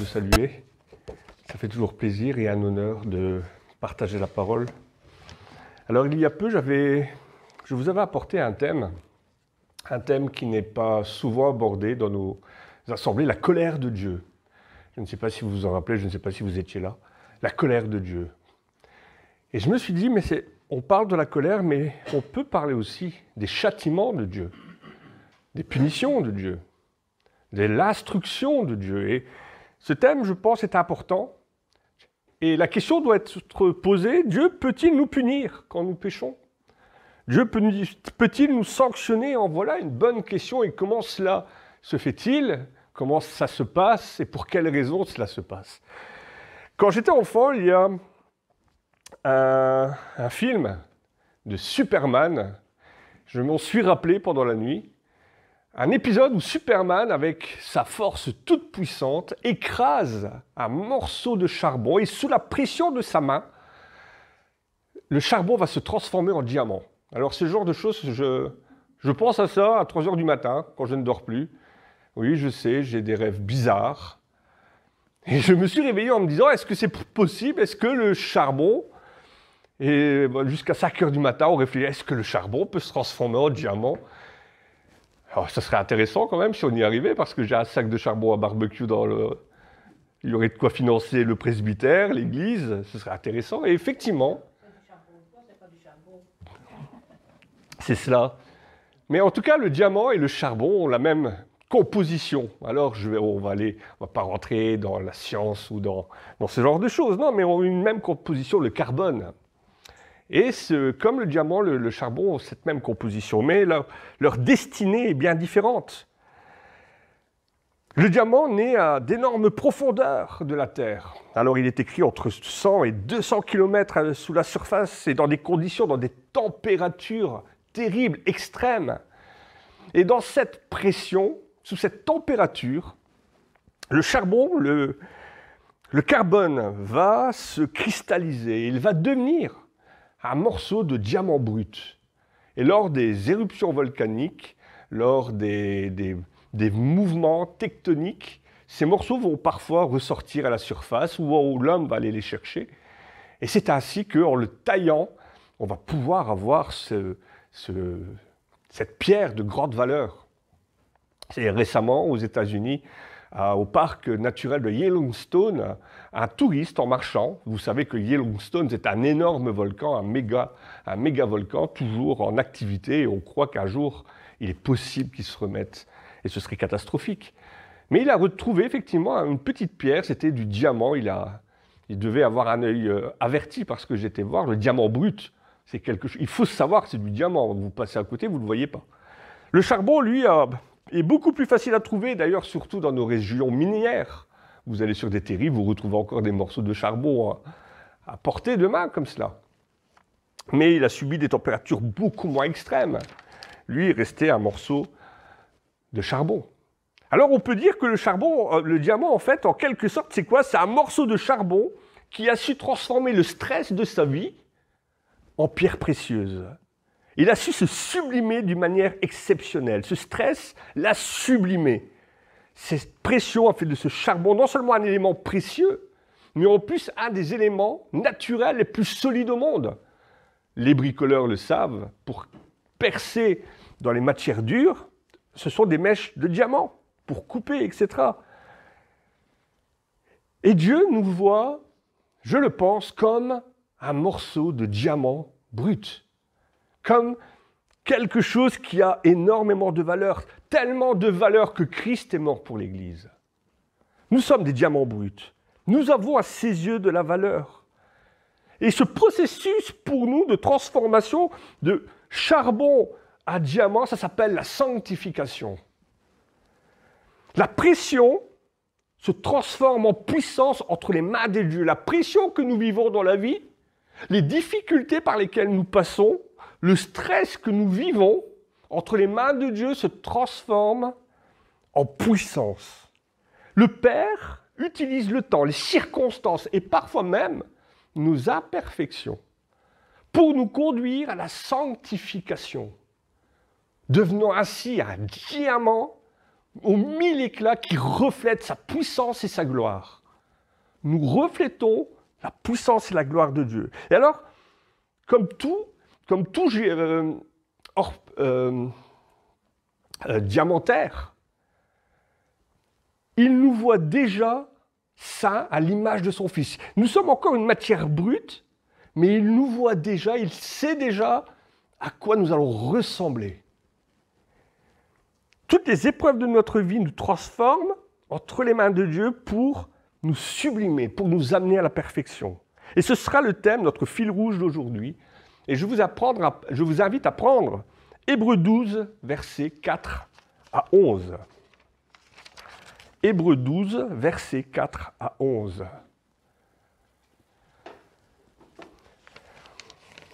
de saluer. Ça fait toujours plaisir et un honneur de partager la parole. Alors il y a peu, je vous avais apporté un thème qui n'est pas souvent abordé dans nos assemblées, la colère de Dieu. Je ne sais pas si vous vous en rappelez, je ne sais pas si vous étiez là. La colère de Dieu. Et je me suis dit, on parle de la colère, mais on peut parler aussi des châtiments de Dieu, des punitions de Dieu, de l'instruction de Dieu. Et ce thème, je pense, est important. Et la question doit être posée, Dieu peut-il nous punir quand nous péchons? Dieu peut-il nous sanctionner? En voilà une bonne question. Et comment cela se fait-il? Comment ça se passe? Et pour quelles raisons cela se passe? Quand j'étais enfant, il y a un film de Superman. Je m'en suis rappelé pendant la nuit. Un épisode où Superman, avec sa force toute puissante, écrase un morceau de charbon et sous la pression de sa main, le charbon va se transformer en diamant. Alors ce genre de choses, je pense à ça à 3 heures du matin, quand je ne dors plus. Oui, je sais, j'ai des rêves bizarres. Et je me suis réveillé en me disant, est-ce que c'est possible? Est-ce que le charbon, et jusqu'à 5 heures du matin, on réfléchit, est-ce que le charbon peut se transformer en diamant? Alors, ça serait intéressant quand même si on y arrivait, parce que j'ai un sac de charbon à barbecue il y aurait de quoi financer le presbytère, l'église, ce serait intéressant. Et effectivement, c'est cela. Mais en tout cas, le diamant et le charbon ont la même composition. Alors, on va pas rentrer dans la science ou dans ce genre de choses, non, mais ont une même composition, le carbone. Et comme le diamant, le charbon ont cette même composition, mais leur destinée est bien différente. Le diamant naît à d'énormes profondeurs de la Terre. Alors il est écrit entre 100 et 200 km sous la surface et dans des conditions, dans des températures terribles, extrêmes. Et dans cette pression, sous cette température, le charbon, le carbone va se cristalliser, il va devenir un morceau de diamant brut. Et lors des éruptions volcaniques, lors des mouvements tectoniques, ces morceaux vont parfois ressortir à la surface où l'homme va aller les chercher. Et c'est ainsi qu'en le taillant, on va pouvoir avoir cette pierre de grande valeur. C'est récemment aux États-Unis, au parc naturel de Yellowstone, un touriste en marchant, vous savez que Yellowstone c'est un énorme volcan, un méga volcan, toujours en activité, et on croit qu'un jour il est possible qu'il se remette, et ce serait catastrophique. Mais il a retrouvé effectivement une petite pierre, c'était du diamant, il devait avoir un œil averti parce que j'étais voir, le diamant brut, c'est quelque chose, il faut savoir que c'est du diamant, vous passez à côté, vous ne le voyez pas. Le charbon, lui, est beaucoup plus facile à trouver, d'ailleurs, surtout dans nos régions minières. Vous allez sur des terris, vous retrouvez encore des morceaux de charbon à portée de main, comme cela. Mais il a subi des températures beaucoup moins extrêmes. Lui, il restait un morceau de charbon. Alors, on peut dire que le diamant, en fait, en quelque sorte, c'est quoi? C'est un morceau de charbon qui a su transformer le stress de sa vie en pierre précieuse. Il a su se sublimer d'une manière exceptionnelle. Ce stress l'a sublimé. Cette pression a fait de ce charbon non seulement un élément précieux, mais en plus un des éléments naturels les plus solides au monde. Les bricoleurs le savent, pour percer dans les matières dures, ce sont des mèches de diamant pour couper, etc. Et Dieu nous voit, je le pense, comme un morceau de diamant brut. Comme quelque chose qui a énormément de valeur, tellement de valeur que Christ est mort pour l'Église. Nous sommes des diamants bruts. Nous avons à ses yeux de la valeur. Et ce processus pour nous de transformation de charbon à diamant, ça s'appelle la sanctification. La pression se transforme en puissance entre les mains de Dieu. La pression que nous vivons dans la vie, les difficultés par lesquelles nous passons, le stress que nous vivons entre les mains de Dieu se transforme en puissance. Le Père utilise le temps, les circonstances et parfois même nos imperfections pour nous conduire à la sanctification, devenant ainsi un diamant aux mille éclats qui reflètent sa puissance et sa gloire. Nous reflétons la puissance et la gloire de Dieu. Et alors, comme tout diamantaire, il nous voit déjà saints à l'image de son Fils. Nous sommes encore une matière brute, mais il nous voit déjà, il sait déjà à quoi nous allons ressembler. Toutes les épreuves de notre vie nous transforment entre les mains de Dieu pour nous sublimer, pour nous amener à la perfection. Et ce sera le thème, notre fil rouge d'aujourd'hui. Et je vous invite à prendre Hébreux 12, versets 4 à 11. Hébreux 12, versets 4 à 11.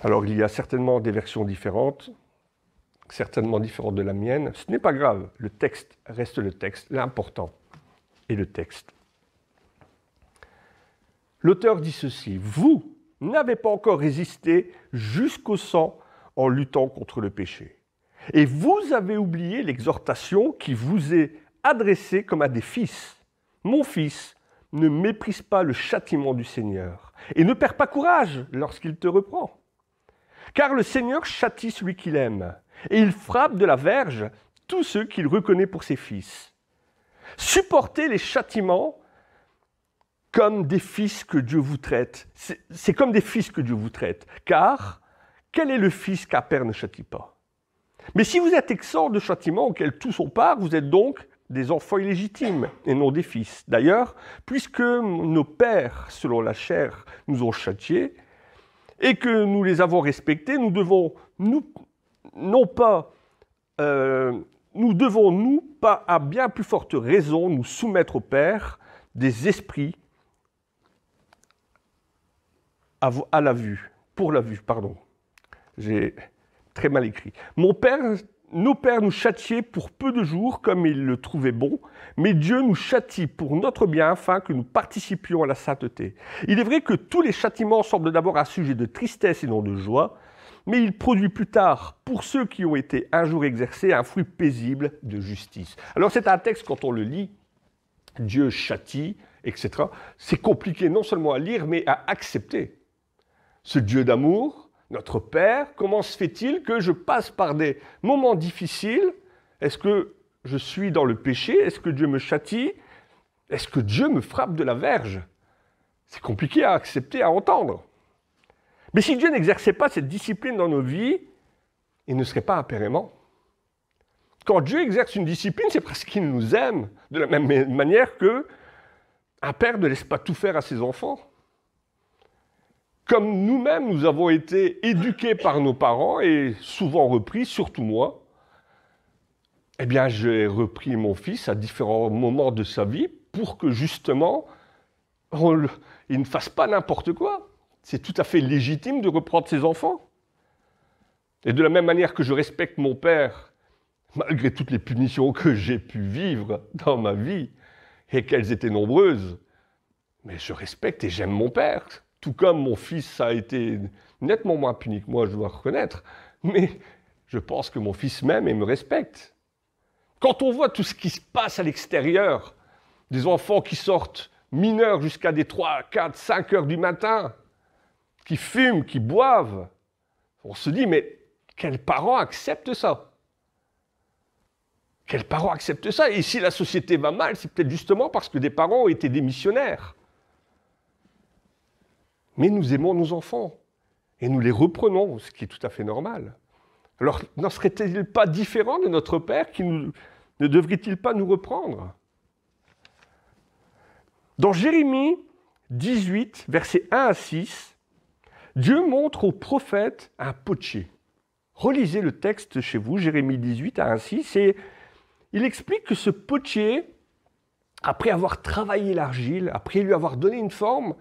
Alors, il y a certainement des versions différentes, certainement différentes de la mienne. Ce n'est pas grave, le texte reste le texte. L'important est le texte. L'auteur dit ceci: « Vous n'avez pas encore résisté jusqu'au sang en luttant contre le péché. Et vous avez oublié l'exhortation qui vous est adressée comme à des fils. Mon fils, ne méprise pas le châtiment du Seigneur et ne perds pas courage lorsqu'il te reprend. Car le Seigneur châtie celui qu'il aime et il frappe de la verge tous ceux qu'il reconnaît pour ses fils. Supportez les châtiments comme des fils que Dieu vous traite. C'est comme des fils que Dieu vous traite. Car quel est le fils qu'un père ne châtie pas? Mais si vous êtes exempts de châtiment auquel tous ont part, vous êtes donc des enfants illégitimes et non des fils. D'ailleurs, puisque nos pères, selon la chair, nous ont châtiés et que nous les avons respectés, nous devons, pas à bien plus forte raison, nous soumettre au Père des esprits à la vue, pour la vue, pardon. J'ai très mal écrit. Nos pères nous châtiaient pour peu de jours, comme ils le trouvaient bon, mais Dieu nous châtie pour notre bien, afin que nous participions à la sainteté. Il est vrai que tous les châtiments semblent d'abord un sujet de tristesse et non de joie, mais il produit plus tard, pour ceux qui ont été un jour exercés, un fruit paisible de justice. Alors c'est un texte, quand on le lit, Dieu châtie, etc. C'est compliqué non seulement à lire, mais à accepter. Ce Dieu d'amour, notre Père, comment se fait-il que je passe par des moments difficiles? Est-ce que je suis dans le péché? Est-ce que Dieu me châtie? Est-ce que Dieu me frappe de la verge? C'est compliqué à accepter, à entendre. Mais si Dieu n'exerçait pas cette discipline dans nos vies, il ne serait pas un père aimant. Quand Dieu exerce une discipline, c'est parce qu'il nous aime, de la même manière qu'un père ne laisse pas tout faire à ses enfants. Comme nous-mêmes, nous avons été éduqués par nos parents et souvent repris, surtout moi, eh bien, j'ai repris mon fils à différents moments de sa vie pour que justement, il ne fasse pas n'importe quoi. C'est tout à fait légitime de reprendre ses enfants. Et de la même manière que je respecte mon père, malgré toutes les punitions que j'ai pu vivre dans ma vie, et qu'elles étaient nombreuses, mais je respecte et j'aime mon père. Tout comme mon fils a été nettement moins puni que moi, je dois reconnaître, mais je pense que mon fils m'aime et me respecte. Quand on voit tout ce qui se passe à l'extérieur, des enfants qui sortent mineurs jusqu'à des 3, 4, 5 heures du matin, qui fument, qui boivent, on se dit, mais quels parents acceptent ça? Quels parents acceptent ça? Et si la société va mal, c'est peut-être justement parce que des parents ont été des missionnaires. Mais nous aimons nos enfants et nous les reprenons, ce qui est tout à fait normal. Alors, n'en serait-il pas différent de notre Père qui ne devrait-il pas nous reprendre? Dans Jérémie 18, versets 1 à 6, Dieu montre au prophète un potier. Relisez le texte chez vous, Jérémie 18, 1 à 6, et il explique que ce potier, après avoir travaillé l'argile, après lui avoir donné une forme,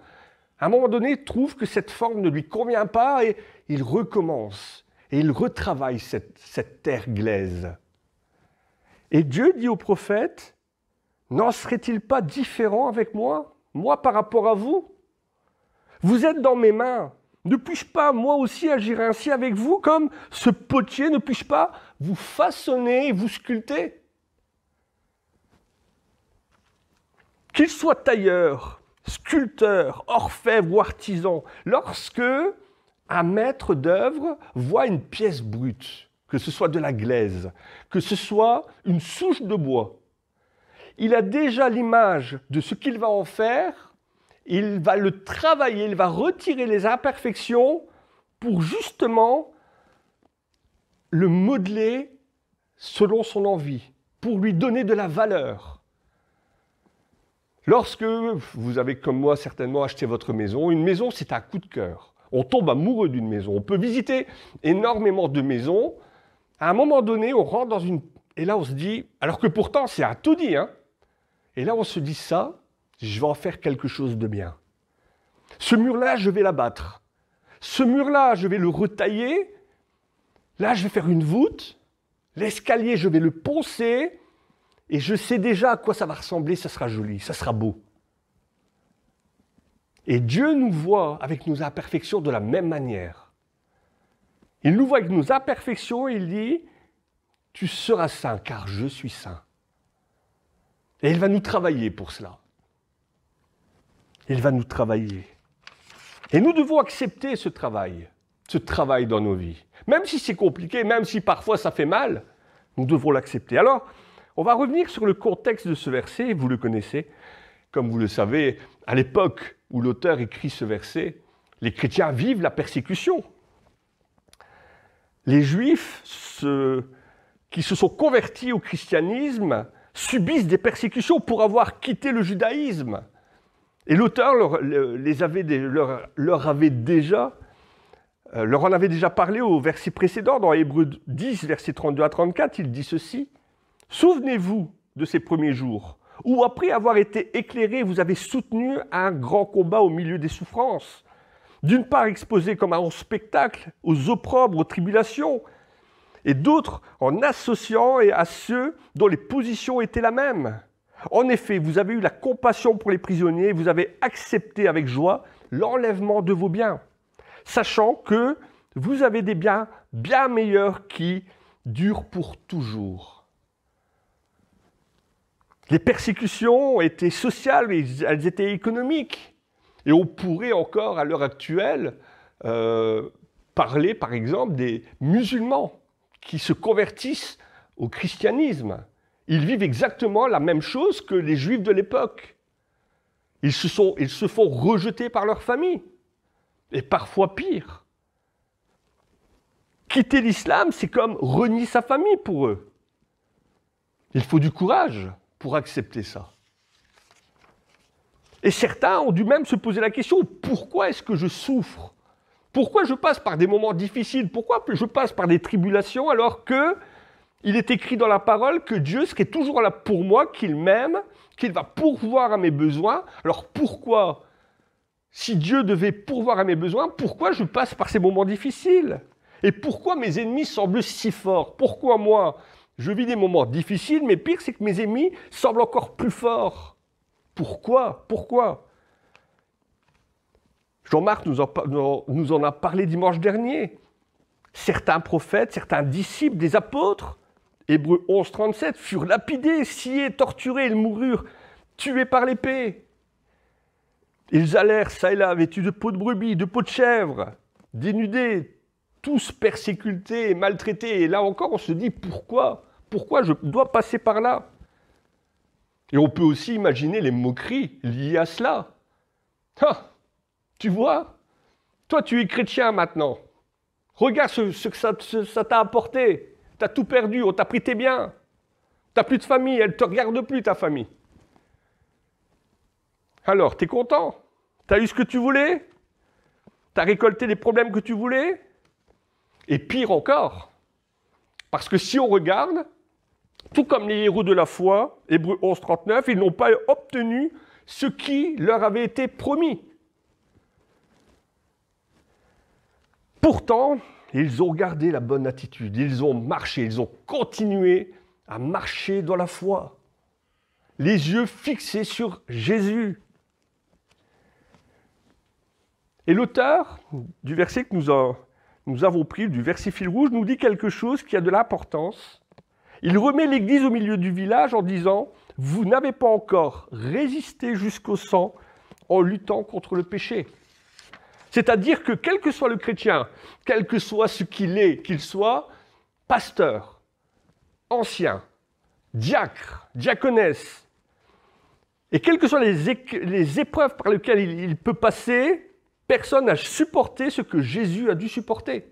à un moment donné, trouve que cette forme ne lui convient pas et il recommence. Et il retravaille cette terre glaise. Et Dieu dit au prophète, « N'en serait-il pas différent avec moi, moi par rapport à vous? Vous êtes dans mes mains. Ne puis-je pas, moi aussi, agir ainsi avec vous, comme ce potier, ne puis-je pas vous façonner et vous sculpter? Qu'ils soient tailleurs, sculpteurs, orfèvres ou artisans, lorsque un maître d'œuvre voit une pièce brute, que ce soit de la glaise, que ce soit une souche de bois, il a déjà l'image de ce qu'il va en faire, il va le travailler, il va retirer les imperfections pour justement le modeler selon son envie, pour lui donner de la valeur. Lorsque vous avez, comme moi, certainement acheté votre maison, une maison, c'est un coup de cœur. On tombe amoureux d'une maison. On peut visiter énormément de maisons. À un moment donné, on rentre dans une... Et là, on se dit... Alors que pourtant, c'est un taudis, hein. Et là, on se dit ça, je vais en faire quelque chose de bien. Ce mur-là, je vais l'abattre. Ce mur-là, je vais le retailler. Là, je vais faire une voûte. L'escalier, je vais le poncer. Et je sais déjà à quoi ça va ressembler, ça sera joli, ça sera beau. Et Dieu nous voit avec nos imperfections de la même manière. Il nous voit avec nos imperfections et il dit « Tu seras saint, car je suis saint. » Et il va nous travailler pour cela. Il va nous travailler. Et nous devons accepter ce travail dans nos vies. Même si c'est compliqué, même si parfois ça fait mal, nous devons l'accepter. Alors, on va revenir sur le contexte de ce verset, vous le connaissez. Comme vous le savez, à l'époque où l'auteur écrit ce verset, les chrétiens vivent la persécution. Les Juifs qui se sont convertis au christianisme subissent des persécutions pour avoir quitté le judaïsme. Et l'auteur leur en avait déjà parlé au verset précédent, dans Hébreux 10, versets 32 à 34, il dit ceci. « Souvenez-vous de ces premiers jours, où après avoir été éclairés, vous avez soutenu un grand combat au milieu des souffrances. D'une part exposés comme un spectacle aux opprobres, aux tribulations, et d'autres en associant à ceux dont les positions étaient la même. En effet, vous avez eu la compassion pour les prisonniers, vous avez accepté avec joie l'enlèvement de vos biens, sachant que vous avez des biens bien meilleurs qui durent pour toujours. » Les persécutions étaient sociales, mais elles étaient économiques. Et on pourrait encore, à l'heure actuelle, parler, par exemple, des musulmans qui se convertissent au christianisme. Ils vivent exactement la même chose que les Juifs de l'époque. Ils se font rejeter par leur famille. Et parfois pire. Quitter l'islam, c'est comme renier sa famille pour eux. Il faut du courage pour accepter ça. Et certains ont dû même se poser la question, pourquoi est-ce que je souffre? Pourquoi je passe par des moments difficiles? Pourquoi je passe par des tribulations alors qu'il est écrit dans la parole que Dieu serait toujours là pour moi, qu'il m'aime, qu'il va pourvoir à mes besoins? Alors pourquoi, si Dieu devait pourvoir à mes besoins, pourquoi je passe par ces moments difficiles? Et pourquoi mes ennemis semblent si forts? Pourquoi moi, je vis des moments difficiles, mais pire, c'est que mes ennemis semblent encore plus forts. Pourquoi? Pourquoi? Jean-Marc nous en a parlé dimanche dernier. Certains prophètes, certains disciples des apôtres, Hébreux 11, 37, furent lapidés, sciés, torturés, ils moururent, tués par l'épée. Ils allèrent, ça et là, vêtus de peau de brebis, de peau de chèvre, dénudés, tous persécutés et maltraités. Et là encore, on se dit, pourquoi? Pourquoi je dois passer par là? Et on peut aussi imaginer les moqueries liées à cela. Ah, tu vois, toi tu es chrétien maintenant. Regarde ce que ça t'a apporté. Tu as tout perdu, on t'a pris tes biens. Tu n'as plus de famille, elle ne te regarde plus ta famille. Alors, tu es content? Tu as eu ce que tu voulais? Tu as récolté les problèmes que tu voulais? Et pire encore, parce que si on regarde, tout comme les héros de la foi, Hébreux 11, 39, ils n'ont pas obtenu ce qui leur avait été promis. Pourtant, ils ont gardé la bonne attitude, ils ont marché, ils ont continué à marcher dans la foi, les yeux fixés sur Jésus. Et l'auteur du verset que nous avons pris, du verset fil rouge, nous dit quelque chose qui a de l'importance. Il remet l'Église au milieu du village en disant « vous n'avez pas encore résisté jusqu'au sang en luttant contre le péché. C'est-à-dire que quel que soit le chrétien, quel que soit ce qu'il est, qu'il soit pasteur, ancien, diacre, diaconesse, et quelles que soient les épreuves par lesquelles il peut passer, personne n'a supporté ce que Jésus a dû supporter.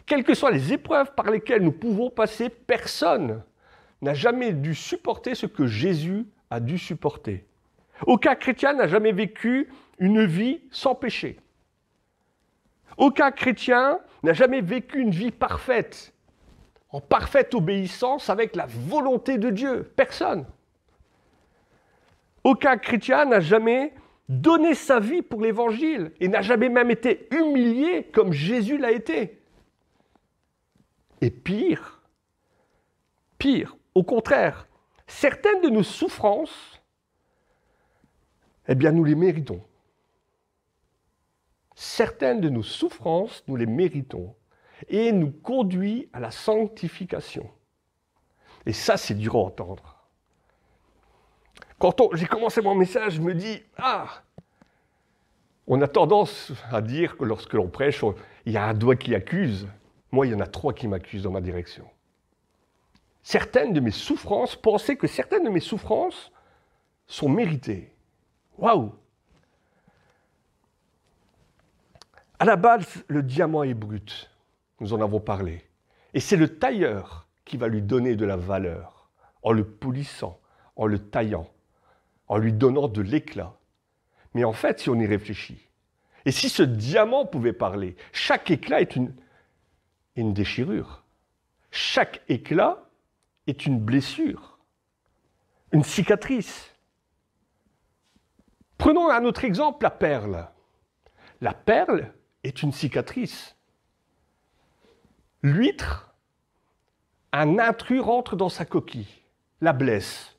Quelles que soient les épreuves par lesquelles nous pouvons passer, personne n'a jamais dû supporter ce que Jésus a dû supporter. Aucun chrétien n'a jamais vécu une vie sans péché. Aucun chrétien n'a jamais vécu une vie parfaite, en parfaite obéissance avec la volonté de Dieu. Personne. Aucun chrétien n'a jamais donné sa vie pour l'Évangile et n'a jamais même été humilié comme Jésus l'a été. Et pire, au contraire, certaines de nos souffrances, eh bien, nous les méritons. Certaines de nos souffrances, nous les méritons et nous conduit à la sanctification. Et ça, c'est dur à entendre. Quand j'ai commencé mon message, je me dis, on a tendance à dire que lorsque l'on prêche, il y a un doigt qui accuse. Moi, il y en a 3 qui m'accusent dans ma direction. Certaines de mes souffrances, pensez que certaines de mes souffrances sont méritées. Waouh! À la base, le diamant est brut. Nous en avons parlé. Et c'est le tailleur qui va lui donner de la valeur, en le polissant, en le taillant, en lui donnant de l'éclat. Mais en fait, si on y réfléchit, et si ce diamant pouvait parler, chaque éclat est une déchirure. Chaque éclat est une blessure, une cicatrice. Prenons un autre exemple, la perle. La perle est une cicatrice. L'huître, un intrus rentre dans sa coquille, la blesse.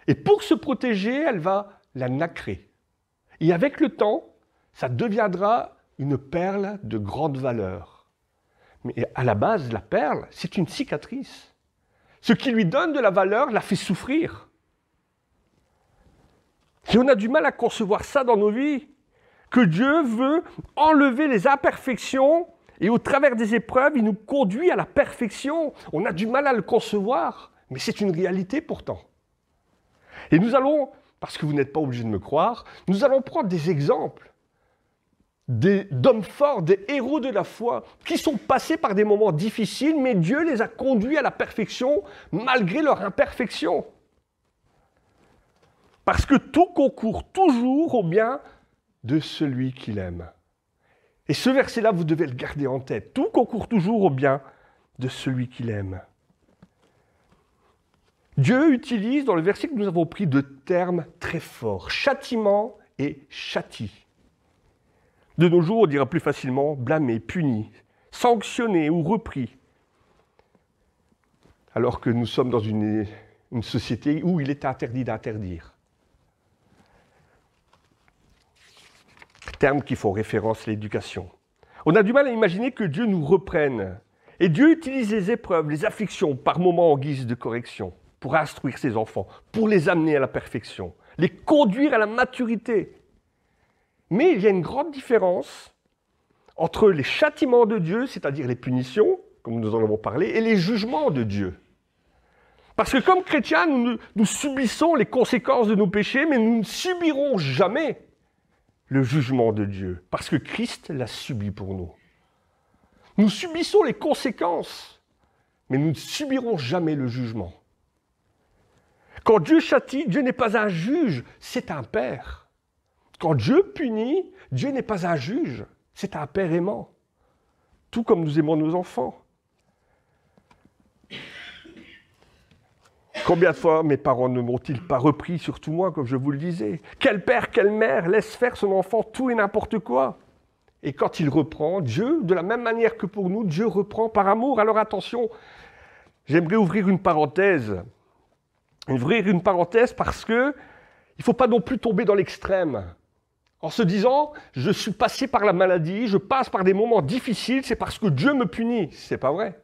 Et pour se protéger, elle va la nacrer. Et avec le temps, ça deviendra une perle de grande valeur. Mais à la base, la perle, c'est une cicatrice. Ce qui lui donne de la valeur la fait souffrir. Et on a du mal à concevoir ça dans nos vies, que Dieu veut enlever les imperfections et au travers des épreuves, il nous conduit à la perfection. On a du mal à le concevoir, mais c'est une réalité pourtant. Et nous allons, parce que vous n'êtes pas obligés de me croire, nous allons prendre des exemples d'hommes forts, des héros de la foi, qui sont passés par des moments difficiles, mais Dieu les a conduits à la perfection malgré leur imperfection. Parce que tout concourt toujours au bien de celui qu'il aime. Et ce verset-là, vous devez le garder en tête. Tout concourt toujours au bien de celui qu'il aime. Dieu utilise dans le verset que nous avons pris deux termes très forts, châtiment et châtie. De nos jours, on dira plus facilement blâmer, puni, sanctionné ou repris. Alors que nous sommes dans une société où il est interdit d'interdire. Termes qui font référence à l'éducation. On a du mal à imaginer que Dieu nous reprenne. Et Dieu utilise les épreuves, les afflictions, par moments en guise de correction, pour instruire ses enfants, pour les amener à la perfection, les conduire à la maturité. Mais il y a une grande différence entre les châtiments de Dieu, c'est-à-dire les punitions, comme nous en avons parlé, et les jugements de Dieu. Parce que comme chrétiens, nous subissons les conséquences de nos péchés, mais nous ne subirons jamais le jugement de Dieu, parce que Christ l'a subi pour nous. Nous subissons les conséquences, mais nous ne subirons jamais le jugement. Quand Dieu châtie, Dieu n'est pas un juge, c'est un père. Quand Dieu punit, Dieu n'est pas un juge, c'est un père aimant. Tout comme nous aimons nos enfants. Combien de fois mes parents ne m'ont-ils pas repris, surtout moi, comme je vous le disais? Quel père, quelle mère laisse faire son enfant tout et n'importe quoi? Et quand il reprend, Dieu, de la même manière que pour nous, Dieu reprend par amour. Alors attention, j'aimerais ouvrir une parenthèse. Ouvrir une parenthèse parce que il ne faut pas non plus tomber dans l'extrême. En se disant, je suis passé par la maladie, je passe par des moments difficiles, c'est parce que Dieu me punit. C'est pas vrai.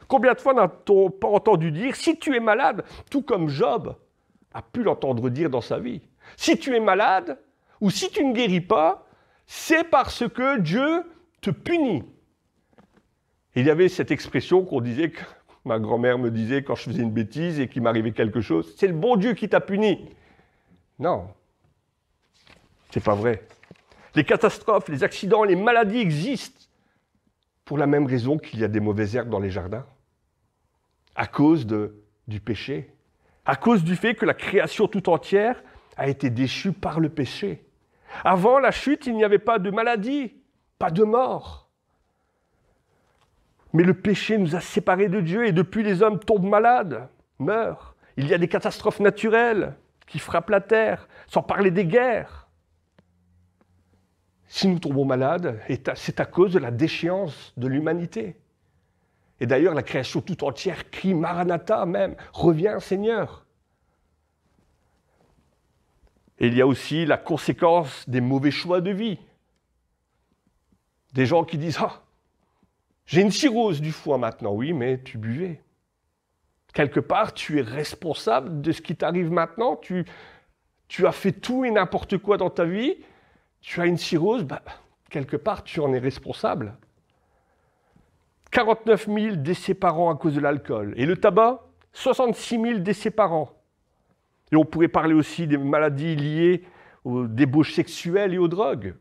Combien de fois n'a-t-on pas entendu dire, si tu es malade, tout comme Job a pu l'entendre dire dans sa vie, si tu es malade, ou si tu ne guéris pas, c'est parce que Dieu te punit. Il y avait cette expression qu'on disait, que ma grand-mère me disait quand je faisais une bêtise et qu'il m'arrivait quelque chose, c'est le bon Dieu qui t'a puni. Non, c'est pas vrai. Les catastrophes, les accidents, les maladies existent pour la même raison qu'il y a des mauvaises herbes dans les jardins. À cause du péché. À cause du fait que la création tout entière a été déchue par le péché. Avant la chute, il n'y avait pas de maladie, pas de mort. Mais le péché nous a séparés de Dieu et depuis les hommes tombent malades, meurent. Il y a des catastrophes naturelles qui frappent la terre, sans parler des guerres. Si nous tombons malades, c'est à cause de la déchéance de l'humanité. Et d'ailleurs, la création tout entière crie Maranatha même, reviens Seigneur. Et il y a aussi la conséquence des mauvais choix de vie. Des gens qui disent « Ah, j'ai une cirrhose du foie maintenant. » Oui, mais tu buvais. Quelque part, tu es responsable de ce qui t'arrive maintenant. Tu as fait tout et n'importe quoi dans ta vie. Tu as une cirrhose, quelque part, tu en es responsable. 49 000 décès par an à cause de l'alcool. Et le tabac, 66 000 décès par an. Et on pourrait parler aussi des maladies liées aux débauches sexuelles et aux drogues.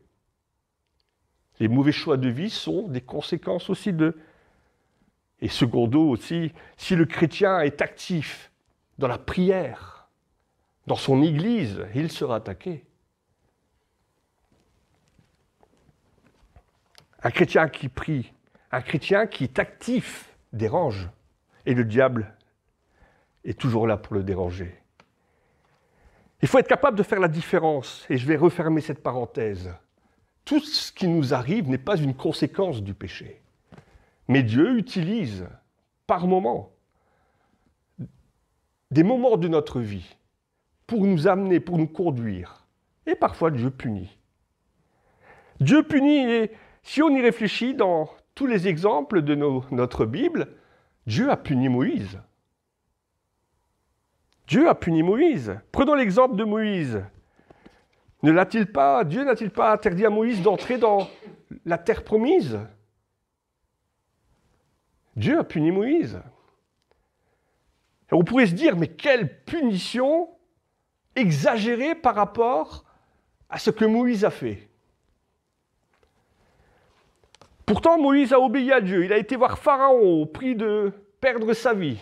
Les mauvais choix de vie sont des conséquences aussi de... Et secondo aussi, si le chrétien est actif dans la prière, dans son église, il sera attaqué. Un chrétien qui prie, un chrétien qui est actif, dérange. Et le diable est toujours là pour le déranger. Il faut être capable de faire la différence. Et je vais refermer cette parenthèse. Tout ce qui nous arrive n'est pas une conséquence du péché. Mais Dieu utilise, par moments, des moments de notre vie pour nous amener, pour nous conduire. Et parfois, Dieu punit. Dieu punit, et si on y réfléchit dans tous les exemples de notre Bible, Dieu a puni Moïse. Dieu a puni Moïse. Prenons l'exemple de Moïse. Dieu n'a-t-il pas interdit à Moïse d'entrer dans la terre promise? Dieu a puni Moïse. Et on pourrait se dire, mais quelle punition exagérée par rapport à ce que Moïse a fait. Pourtant, Moïse a obéi à Dieu. Il a été voir Pharaon au prix de perdre sa vie.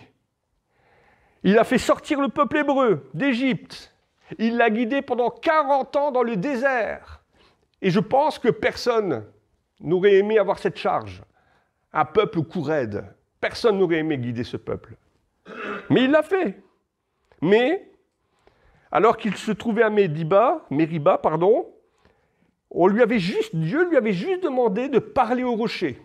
Il a fait sortir le peuple hébreu d'Égypte. Il l'a guidé pendant 40 ans dans le désert. Et je pense que personne n'aurait aimé avoir cette charge. Un peuple cou raide. Personne n'aurait aimé guider ce peuple. Mais il l'a fait. Mais, alors qu'il se trouvait à Mériba, Dieu lui avait juste demandé de parler au rocher.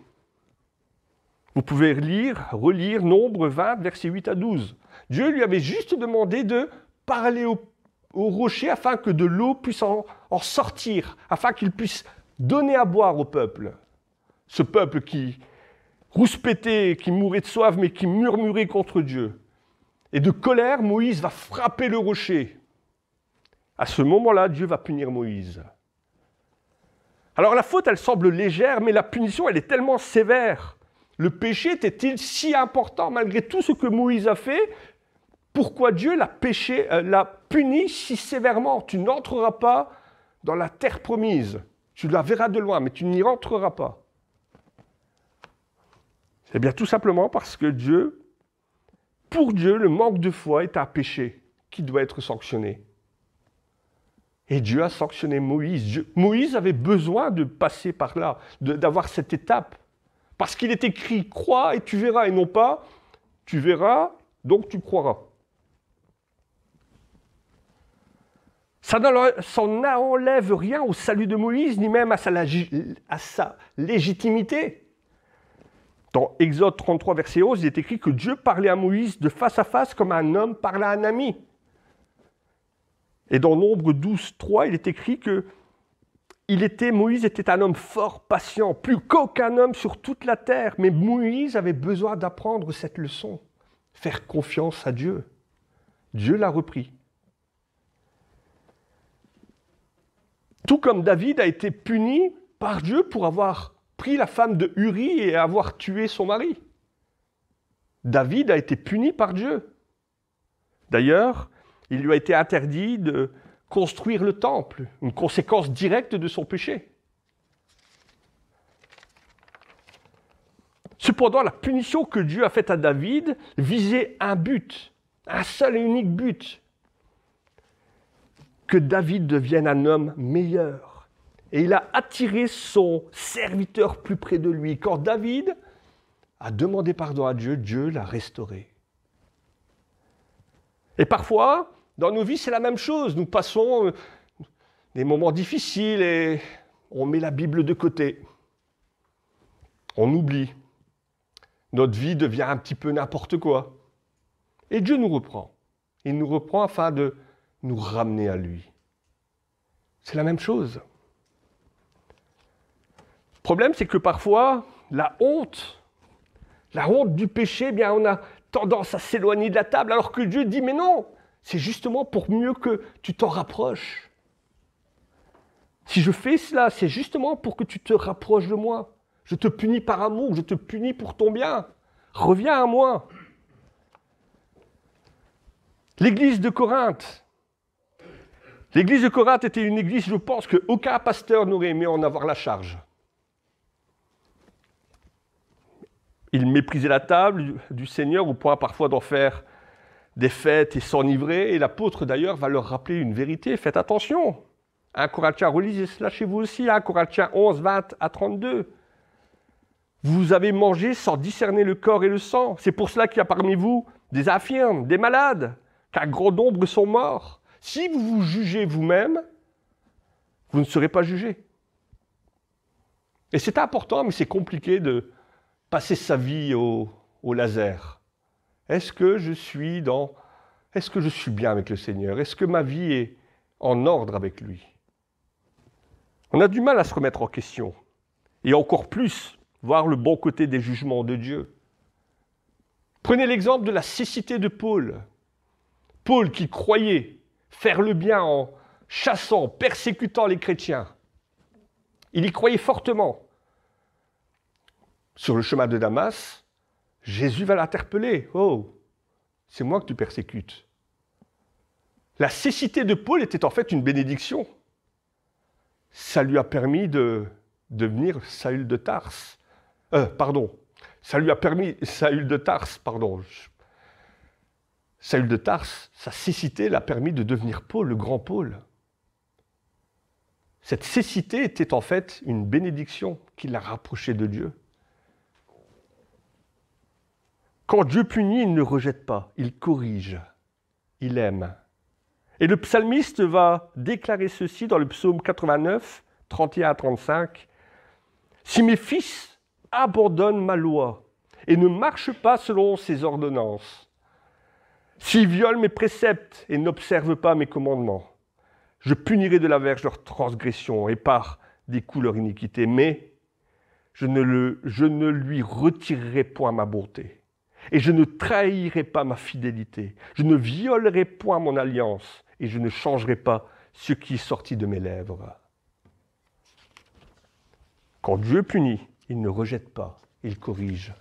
Vous pouvez relire Nombre 20, versets 8 à 12. Dieu lui avait juste demandé de parler au rocher afin que de l'eau puisse en sortir, afin qu'il puisse donner à boire au peuple. Ce peuple qui rouspétait, qui mourait de soif, mais qui murmurait contre Dieu. Et de colère, Moïse va frapper le rocher. À ce moment-là, Dieu va punir Moïse. Alors la faute, elle semble légère, mais la punition, elle est tellement sévère. Le péché était-il si important malgré tout ce que Moïse a fait? Pourquoi Dieu l'a puni si sévèrement? Tu n'entreras pas dans la terre promise. Tu la verras de loin, mais tu n'y rentreras pas. Eh bien, tout simplement parce que pour Dieu, le manque de foi est un péché qui doit être sanctionné. Et Dieu a sanctionné Moïse. Moïse avait besoin de passer par là, d'avoir cette étape. Parce qu'il est écrit, crois et tu verras, et non pas, tu verras, donc tu croiras. Ça n'enlève rien au salut de Moïse, ni même à sa légitimité. Dans Exode 33, verset 11, il est écrit que Dieu parlait à Moïse de face à face comme un homme parle à un ami. Et dans Nombre 12, 3, il est écrit que Moïse était un homme fort, patient, plus qu'aucun homme sur toute la terre. Mais Moïse avait besoin d'apprendre cette leçon, faire confiance à Dieu. Dieu l'a repris. Tout comme David a été puni par Dieu pour avoir pris la femme de Uri et avoir tué son mari. David a été puni par Dieu. D'ailleurs, il lui a été interdit de construire le temple, une conséquence directe de son péché. Cependant, la punition que Dieu a faite à David visait un but, un seul et unique but, que David devienne un homme meilleur. Et il a attiré son serviteur plus près de lui. Quand David a demandé pardon à Dieu, Dieu l'a restauré. Et parfois, dans nos vies, c'est la même chose. Nous passons des moments difficiles et on met la Bible de côté. On oublie. Notre vie devient un petit peu n'importe quoi. Et Dieu nous reprend. Il nous reprend afin de nous ramener à lui. C'est la même chose. Le problème, c'est que parfois, la honte du péché, eh bien, on a tendance à s'éloigner de la table, alors que Dieu dit, mais non, c'est justement pour mieux que tu t'en rapproches. Si je fais cela, c'est justement pour que tu te rapproches de moi. Je te punis par amour, je te punis pour ton bien. Reviens à moi. L'église de Corinthe. L'église de Corinthe était une église, je pense, qu'aucun pasteur n'aurait aimé en avoir la charge. Ils méprisaient la table du Seigneur au point parfois d'en faire des fêtes et s'enivrer. Et l'apôtre d'ailleurs va leur rappeler une vérité. Faites attention. 1 Corinthiens, relisez cela chez vous aussi. 1 Corinthiens 11, 20 à 32. Vous avez mangé sans discerner le corps et le sang. C'est pour cela qu'il y a parmi vous des infirmes, des malades, qu'un grand nombre sont morts. Si vous vous jugez vous-même, vous ne serez pas jugés. Et c'est important, mais c'est compliqué de passer sa vie au laser. Est-ce que je suis bien avec le Seigneur? Est-ce que ma vie est en ordre avec lui? On a du mal à se remettre en question. Et encore plus, voir le bon côté des jugements de Dieu. Prenez l'exemple de la cécité de Paul. Paul qui croyait faire le bien en chassant, persécutant les chrétiens. Il y croyait fortement. Sur le chemin de Damas, Jésus va l'interpeller. « Oh, c'est moi que tu persécutes. » La cécité de Paul était en fait une bénédiction. Ça lui a permis de devenir Saül de Tarse. Saül de Tarse, sa cécité l'a permis de devenir Paul, le grand Paul. Cette cécité était en fait une bénédiction qui l'a rapproché de Dieu. Quand Dieu punit, il ne rejette pas, il corrige, il aime. Et le psalmiste va déclarer ceci dans le psaume 89, 31 à 35. « Si mes fils abandonnent ma loi et ne marchent pas selon ses ordonnances, s'ils violent mes préceptes et n'observent pas mes commandements, je punirai de la verge leur transgression et par des coups leur iniquité, mais je ne lui retirerai point ma bonté. Et je ne trahirai pas ma fidélité. Je ne violerai point mon alliance. Et je ne changerai pas ce qui est sorti de mes lèvres. » Quand Dieu punit, il ne rejette pas, il corrige.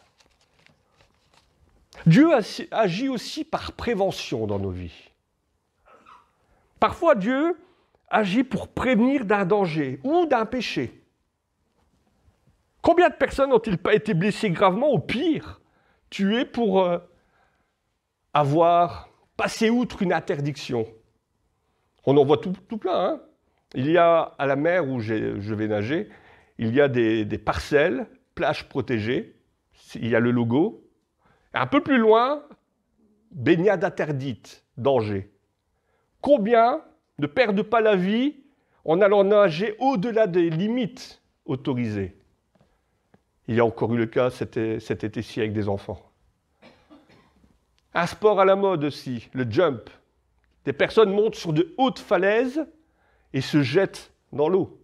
Dieu agit aussi par prévention dans nos vies. Parfois, Dieu agit pour prévenir d'un danger ou d'un péché. Combien de personnes n'ont-ils pas été blessées gravement, au pire, tuées pour avoir passé outre une interdiction? On en voit tout plein. Hein. Il y a à la mer où je vais nager, il y a des parcelles, plages protégées, il y a le logo. Et un peu plus loin, baignade interdite, danger. Combien ne perdent pas la vie en allant nager au-delà des limites autorisées? Il y a encore eu le cas cet été-ci avec des enfants. Un sport à la mode aussi, le jump. Des personnes montent sur de hautes falaises et se jettent dans l'eau.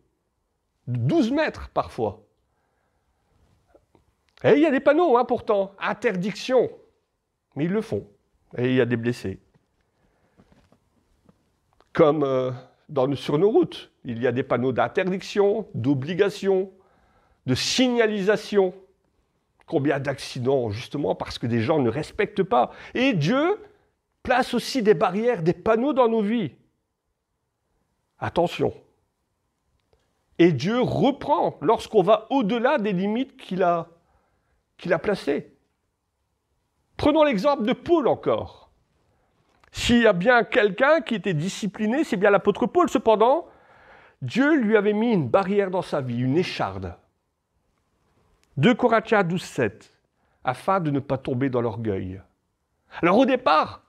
de 12 mètres parfois. Et il y a des panneaux, hein, pourtant, interdiction. Mais ils le font. Et il y a des blessés. Comme sur nos routes, il y a des panneaux d'interdiction, d'obligation, de signalisation. Combien d'accidents, justement, parce que des gens ne respectent pas. Et Dieu place aussi des barrières, des panneaux dans nos vies. Attention. Et Dieu reprend lorsqu'on va au-delà des limites qu'il a placées. Prenons l'exemple de Paul encore. S'il y a bien quelqu'un qui était discipliné, c'est bien l'apôtre Paul. Cependant, Dieu lui avait mis une barrière dans sa vie, une écharde. 2 Corinthiens 12, 7, afin de ne pas tomber dans l'orgueil. Alors au départ,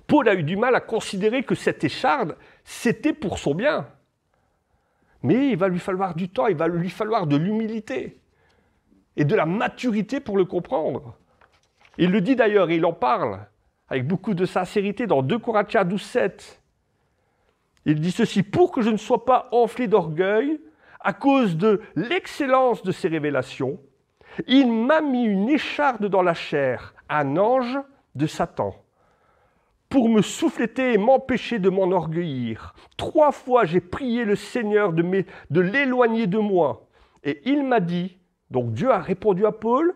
Paul a eu du mal à considérer que cette écharde, c'était pour son bien. Mais il va lui falloir du temps, il va lui falloir de l'humilité et de la maturité pour le comprendre. Il le dit d'ailleurs, et il en parle avec beaucoup de sincérité dans 2 Corinthiens 12, 7. Il dit ceci, « Pour que je ne sois pas enflé d'orgueil, à cause de l'excellence de ses révélations, il m'a mis une écharde dans la chair, un ange de Satan, pour me souffléter et m'empêcher de m'enorgueillir. 3 fois j'ai prié le Seigneur de l'éloigner de moi. Et il m'a dit, donc Dieu a répondu à Paul,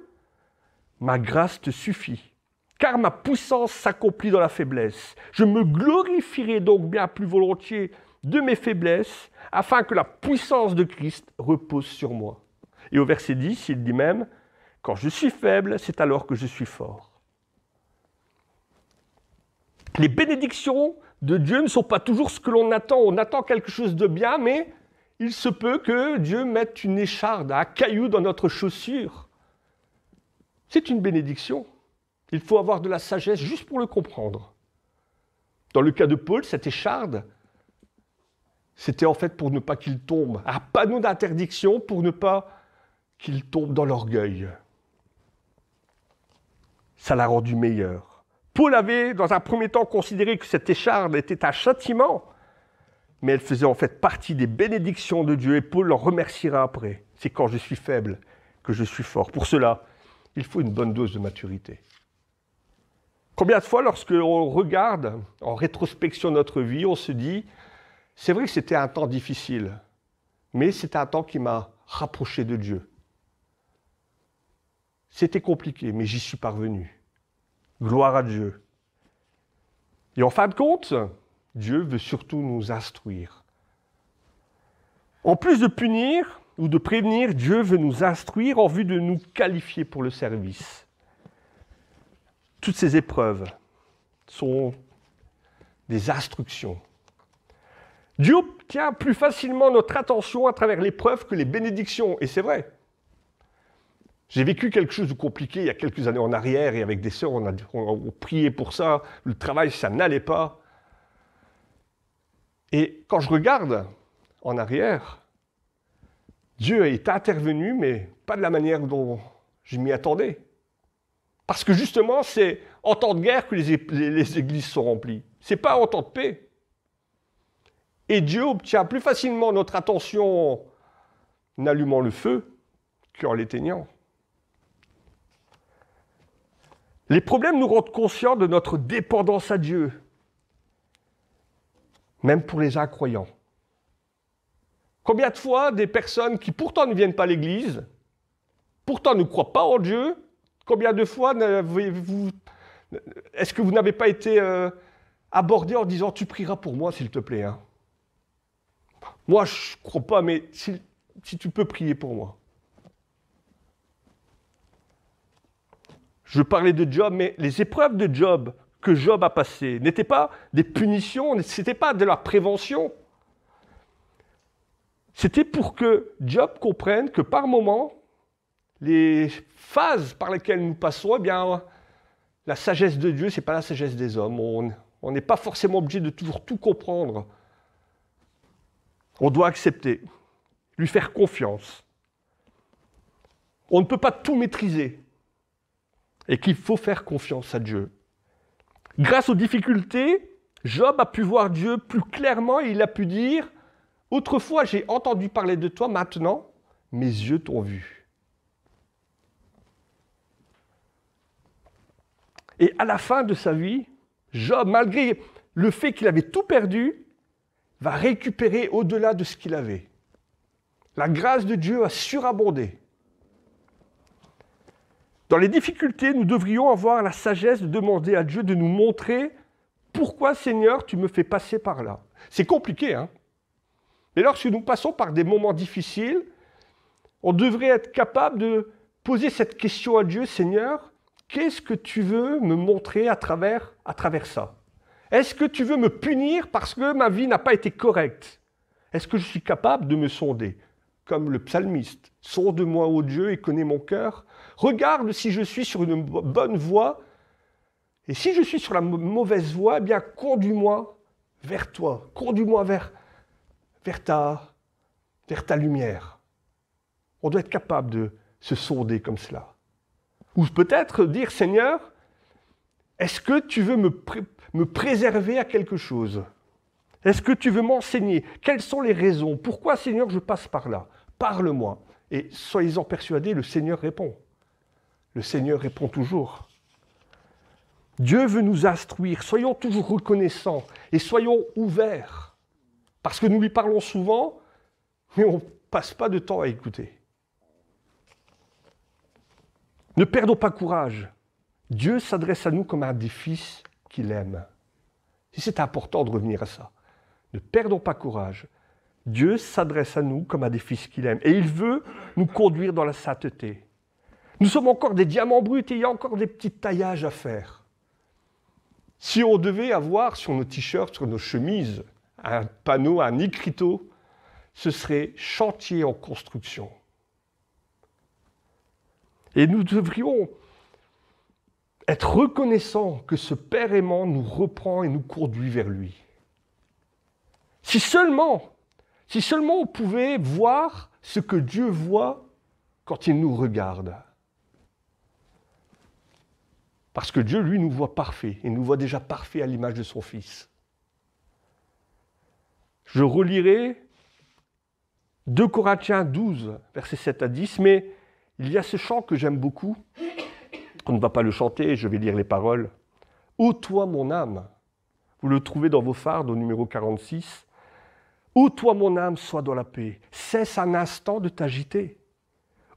« Ma grâce te suffit, car ma puissance s'accomplit dans la faiblesse. Je me glorifierai donc bien plus volontiers de mes faiblesses, afin que la puissance de Christ repose sur moi. » Et au verset 10, il dit même, « Quand je suis faible, c'est alors que je suis fort. » Les bénédictions de Dieu ne sont pas toujours ce que l'on attend. On attend quelque chose de bien, mais il se peut que Dieu mette une écharde, un caillou dans notre chaussure. C'est une bénédiction. Il faut avoir de la sagesse juste pour le comprendre. Dans le cas de Paul, cette écharde, c'était en fait pour ne pas qu'il tombe. Un panneau d'interdiction pour ne pas qu'il tombe dans l'orgueil. Ça l'a rendu meilleur. Paul avait, dans un premier temps, considéré que cette écharde était un châtiment, mais elle faisait en fait partie des bénédictions de Dieu, et Paul l'en remerciera après. C'est quand je suis faible que je suis fort. Pour cela, il faut une bonne dose de maturité. Combien de fois, lorsque l'on regarde en rétrospection notre vie, on se dit « C'est vrai que c'était un temps difficile, mais c'était un temps qui m'a rapproché de Dieu. C'était compliqué, mais j'y suis parvenu. Gloire à Dieu. » Et en fin de compte, Dieu veut surtout nous instruire. En plus de punir ou de prévenir, Dieu veut nous instruire en vue de nous qualifier pour le service. Toutes ces épreuves sont des instructions. Dieu obtient plus facilement notre attention à travers l'épreuve que les bénédictions, et c'est vrai. J'ai vécu quelque chose de compliqué il y a quelques années en arrière, et avec des sœurs, on priait pour ça, le travail, ça n'allait pas. Et quand je regarde en arrière, Dieu est intervenu, mais pas de la manière dont je m'y attendais. Parce que justement, c'est en temps de guerre que les églises sont remplies. Ce n'est pas en temps de paix. Et Dieu obtient plus facilement notre attention en allumant le feu qu'en l'éteignant. Les problèmes nous rendent conscients de notre dépendance à Dieu, même pour les incroyants. Combien de fois des personnes qui pourtant ne viennent pas à l'église, pourtant ne croient pas en Dieu, combien de fois est-ce que vous n'avez pas été abordé en disant « Tu prieras pour moi, s'il te plaît. Hein. Moi, je ne crois pas, mais si tu peux prier pour moi. » Je parlais de Job, mais les épreuves de Job que Job a passées n'étaient pas des punitions, ce n'était pas de la prévention. C'était pour que Job comprenne que par moments, les phases par lesquelles nous passons, eh bien, la sagesse de Dieu, ce n'est pas la sagesse des hommes. On n'est pas forcément obligé de toujours tout comprendre. On doit accepter, lui faire confiance. On ne peut pas tout maîtriser et qu'il faut faire confiance à Dieu. Grâce aux difficultés, Job a pu voir Dieu plus clairement et il a pu dire Autrefois, j'ai entendu parler de toi, maintenant, mes yeux t'ont vu. Et à la fin de sa vie, Job, malgré le fait qu'il avait tout perdu, va récupérer au-delà de ce qu'il avait. La grâce de Dieu a surabondé. Dans les difficultés, nous devrions avoir la sagesse de demander à Dieu de nous montrer pourquoi, Seigneur, tu me fais passer par là. C'est compliqué, hein? Mais lorsque nous passons par des moments difficiles, on devrait être capable de poser cette question à Dieu, Seigneur, qu'est-ce que tu veux me montrer à travers ça? Est-ce que tu veux me punir parce que ma vie n'a pas été correcte? Est-ce que je suis capable de me sonder? Comme le psalmiste, sonde-moi, ô Dieu, et connais mon cœur. Regarde si je suis sur une bonne voie. Et si je suis sur la mauvaise voie, eh bien, conduis-moi vers toi. Conduis-moi vers ta lumière. On doit être capable de se sonder comme cela. Ou peut-être dire, Seigneur, est-ce que tu veux me préserver à quelque chose? Est-ce que tu veux m'enseigner? Quelles sont les raisons? Pourquoi, Seigneur, je passe par là? Parle-moi. Et soyez-en persuadés, le Seigneur répond. Le Seigneur répond toujours. Dieu veut nous instruire. Soyons toujours reconnaissants et soyons ouverts. Parce que nous lui parlons souvent, mais on ne passe pas de temps à écouter. Ne perdons pas courage. Dieu s'adresse à nous comme à des fils qu'il aime. Et c'est important de revenir à ça. Ne perdons pas courage. Dieu s'adresse à nous comme à des fils qu'il aime. Et il veut nous conduire dans la sainteté. Nous sommes encore des diamants bruts et il y a encore des petits taillages à faire. Si on devait avoir sur nos t-shirts, sur nos chemises, un panneau, un écriteau, ce serait « chantier en construction ». Et nous devrions être reconnaissants que ce Père aimant nous reprend et nous conduit vers lui. Si seulement on pouvait voir ce que Dieu voit quand il nous regarde. Parce que Dieu, lui, nous voit parfait. Il nous voit déjà parfait à l'image de son Fils. Je relirai 2 Corinthiens 12, versets 7 à 10, mais il y a ce chant que j'aime beaucoup. On ne va pas le chanter, je vais lire les paroles. « Ô toi, mon âme », vous le trouvez dans vos fardes au numéro 46. « Ô toi, mon âme, sois dans la paix, cesse un instant de t'agiter.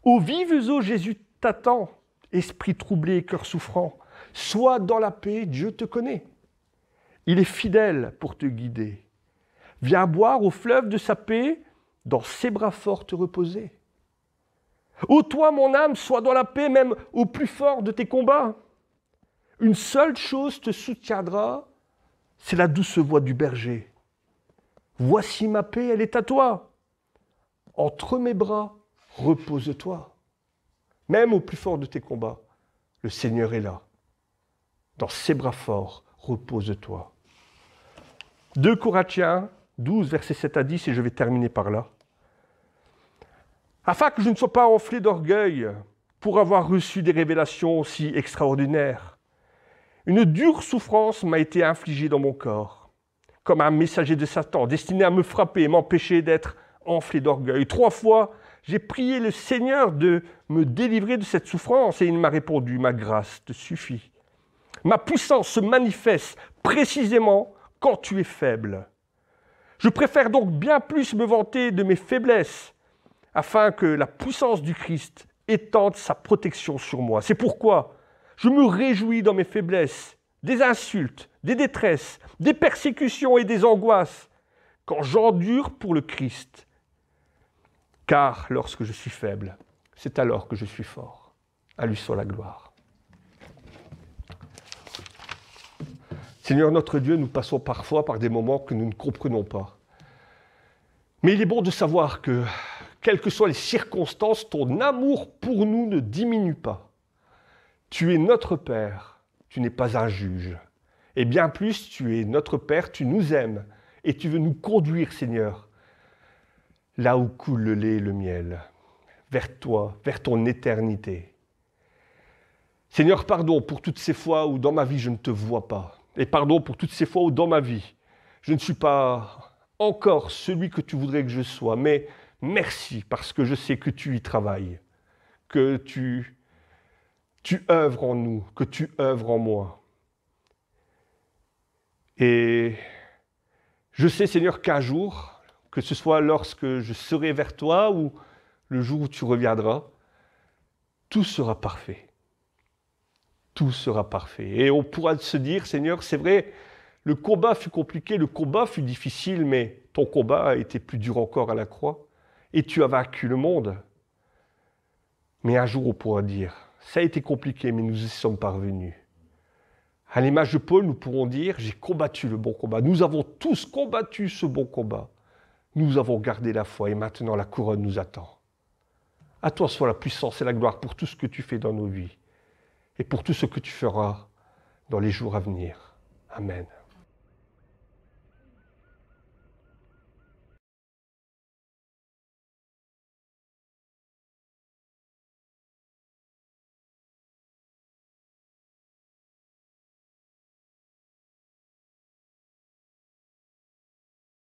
Ô vives eaux, Jésus t'attend, esprit troublé et cœur souffrant. Sois dans la paix, Dieu te connaît. Il est fidèle pour te guider. Viens boire au fleuve de sa paix, dans ses bras forts te reposer. Ô toi, mon âme, sois dans la paix, même au plus fort de tes combats. Une seule chose te soutiendra, c'est la douce voix du berger. Voici ma paix, elle est à toi. Entre mes bras, repose-toi. Même au plus fort de tes combats, le Seigneur est là. Dans ses bras forts, repose-toi. 2 Corinthiens 12, versets 7 à 10, et je vais terminer par là. Afin que je ne sois pas enflé d'orgueil pour avoir reçu des révélations aussi extraordinaires. Une dure souffrance m'a été infligée dans mon corps, comme un messager de Satan, destiné à me frapper et m'empêcher d'être enflé d'orgueil. 3 fois, j'ai prié le Seigneur de me délivrer de cette souffrance et il m'a répondu, ma grâce te suffit. Ma puissance se manifeste précisément quand tu es faible. Je préfère donc bien plus me vanter de mes faiblesses afin que la puissance du Christ étende sa protection sur moi. C'est pourquoi je me réjouis dans mes faiblesses, des insultes, des détresses, des persécutions et des angoisses, quand j'endure pour le Christ. Car lorsque je suis faible, c'est alors que je suis fort. À lui soit la gloire. Seigneur notre Dieu, nous passons parfois par des moments que nous ne comprenons pas. Mais il est bon de savoir que, quelles que soient les circonstances, ton amour pour nous ne diminue pas. Tu es notre Père, tu n'es pas un juge. Et bien plus, tu es notre Père, tu nous aimes et tu veux nous conduire, Seigneur, là où coule le lait et le miel, vers toi, vers ton éternité. Seigneur, pardon pour toutes ces fois où dans ma vie je ne te vois pas. Et pardon pour toutes ces fois où dans ma vie je ne suis pas encore celui que tu voudrais que je sois, mais merci parce que je sais que tu y travailles, que tu œuvres en nous, que tu œuvres en moi. Et je sais, Seigneur, qu'un jour, que ce soit lorsque je serai vers toi ou le jour où tu reviendras, tout sera parfait. Tout sera parfait. Et on pourra se dire, Seigneur, c'est vrai, le combat fut compliqué, le combat fut difficile, mais ton combat a été plus dur encore à la croix. Et tu as vaincu le monde. Mais un jour, on pourra dire, ça a été compliqué, mais nous y sommes parvenus. À l'image de Paul, nous pourrons dire, j'ai combattu le bon combat. Nous avons tous combattu ce bon combat. Nous avons gardé la foi et maintenant la couronne nous attend. À toi soit la puissance et la gloire pour tout ce que tu fais dans nos vies et pour tout ce que tu feras dans les jours à venir. Amen.